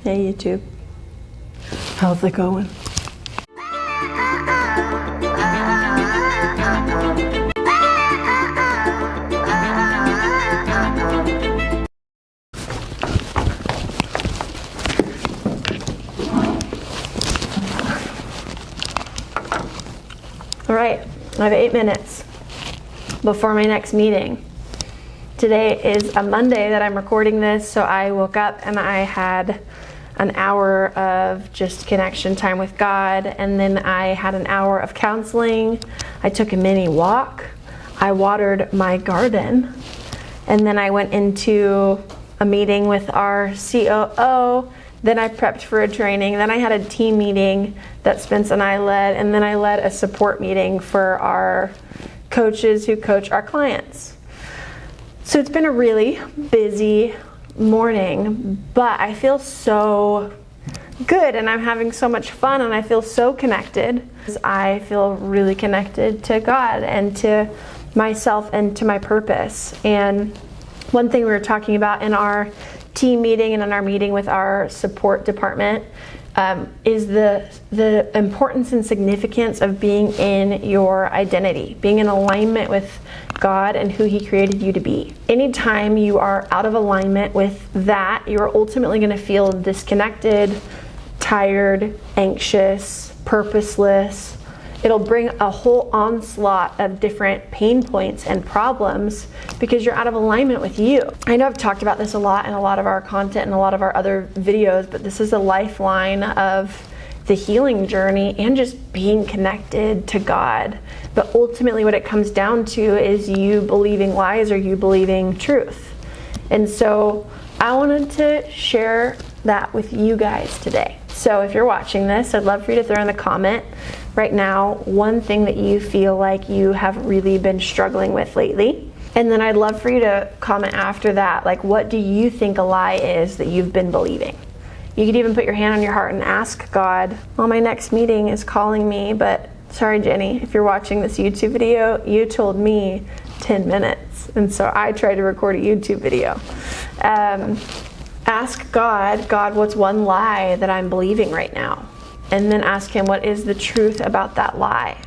Hey YouTube. How's it going? All right, I have 8 minutes before my next meeting. Today is a Monday that I'm recording this, so I woke up and I had an hour of just connection time with God, and then I had an hour of counseling. I took a mini walk. I watered my garden, and then I went into a meeting with our COO. Then I prepped for a training. Then I had a team meeting that Spence and I led, and then I led a support meeting for our coaches who coach our clients. So it's been a really busy morning, but I feel so good and I'm having so much fun and I feel so connected. I feel really connected to God and to myself and to my purpose. And one thing we were talking about in our team meeting and in our meeting with our support department is the importance and significance of being in your identity, being in alignment with God and who He created you to be. Anytime you are out of alignment with that, you're ultimately going to feel disconnected, tired, anxious, purposeless. It'll bring a whole onslaught of different pain points and problems because you're out of alignment with you. I know I've talked about this a lot in a lot of our content and a lot of our other videos, but this is a lifeline of the healing journey and just being connected to God. But ultimately what it comes down to is you believing lies or you believing truth. And so I wanted to share that with you guys today. So if you're watching this, I'd love for you to throw in the comment right now one thing that you feel like you have really been struggling with lately. And then I'd love for you to comment after that, like, what do you think a lie is that you've been believing? You could even put your hand on your heart and ask God, well, my next meeting is calling me, but sorry, Jenny, if you're watching this YouTube video, you told me 10 minutes. And so I tried to record a YouTube video. Ask God, what's one lie that I'm believing right now? And then ask Him, what is the truth about that lie?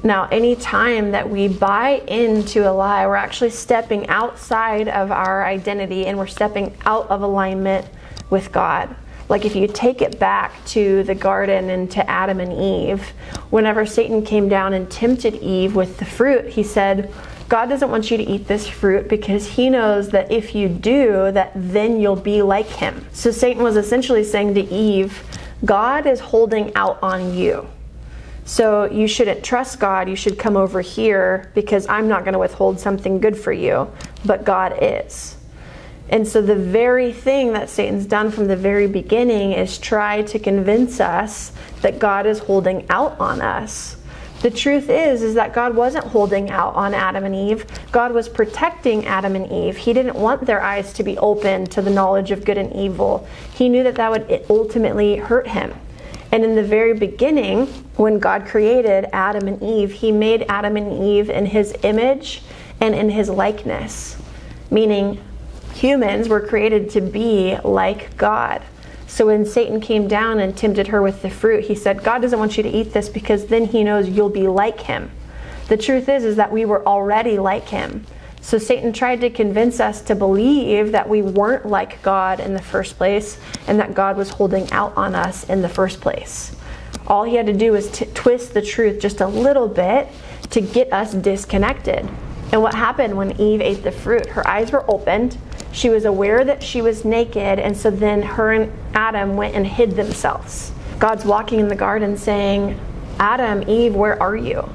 Now, any time that we buy into a lie, we're actually stepping outside of our identity and we're stepping out of alignment with God. Like if you take it back to the garden and to Adam and Eve, whenever Satan came down and tempted Eve with the fruit, he said, God doesn't want you to eat this fruit because He knows that if you do, that then you'll be like Him. So Satan was essentially saying to Eve, God is holding out on you. So you shouldn't trust God. You should come over here because I'm not going to withhold something good for you, but God is. And so the very thing that Satan's done from the very beginning is try to convince us that God is holding out on us. The truth is that God wasn't holding out on Adam and Eve. God was protecting Adam and Eve. He didn't want their eyes to be open to the knowledge of good and evil. He knew that would ultimately hurt him. And in the very beginning, when God created Adam and Eve, He made Adam and Eve in His image and in His likeness, meaning humans were created to be like God. So when Satan came down and tempted her with the fruit, he said, God doesn't want you to eat this because then He knows you'll be like Him. The truth is that we were already like Him. So Satan tried to convince us to believe that we weren't like God in the first place and that God was holding out on us in the first place. All he had to do was twist the truth just a little bit to get us disconnected. And what happened when Eve ate the fruit? Her eyes were opened. She was aware that she was naked, and so then her and Adam went and hid themselves. God's walking in the garden saying, Adam, Eve, where are you?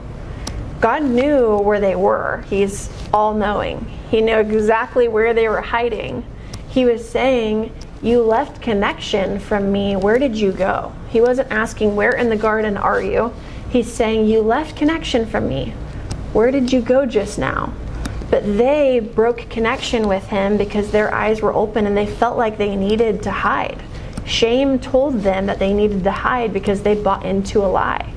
God knew where they were. He's all-knowing. He knew exactly where they were hiding. He was saying, you left connection from me. Where did you go? He wasn't asking, where in the garden are you? He's saying, you left connection from me. Where did you go just now? But they broke connection with Him because their eyes were open and they felt like they needed to hide. Shame told them that they needed to hide because they bought into a lie.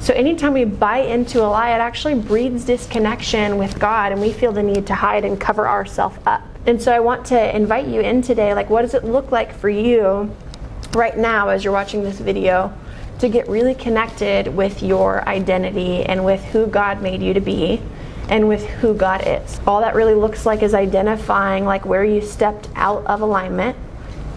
So anytime we buy into a lie, it actually breeds disconnection with God and we feel the need to hide and cover ourselves up. And so I want to invite you in today, like, what does it look like for you right now as you're watching this video to get really connected with your identity and with who God made you to be and with who God is. All that really looks like is identifying like where you stepped out of alignment,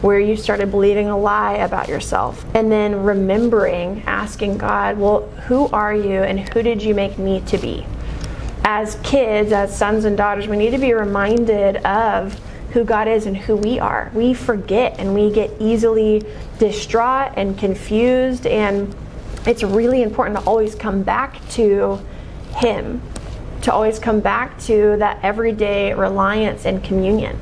where you started believing a lie about yourself, and then remembering, asking God, well, who are you and who did you make me to be? As kids, as sons and daughters, we need to be reminded of who God is and who we are. We forget and we get easily distraught and confused, and it's really important to always come back to Him, to always come back to that everyday reliance and communion.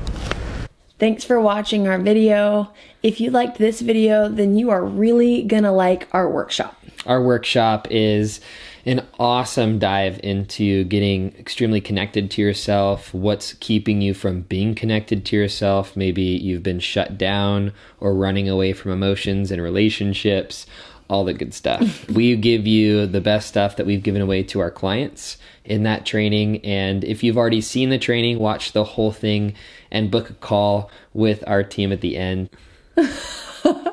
Thanks for watching our video. If you liked this video, then you are really gonna like our workshop. Our workshop is an awesome dive into getting extremely connected to yourself, what's keeping you from being connected to yourself. Maybe you've been shut down or running away from emotions and relationships, all the good stuff. We give you the best stuff that we've given away to our clients in that training. And if you've already seen the training, watch the whole thing and book a call with our team at the end.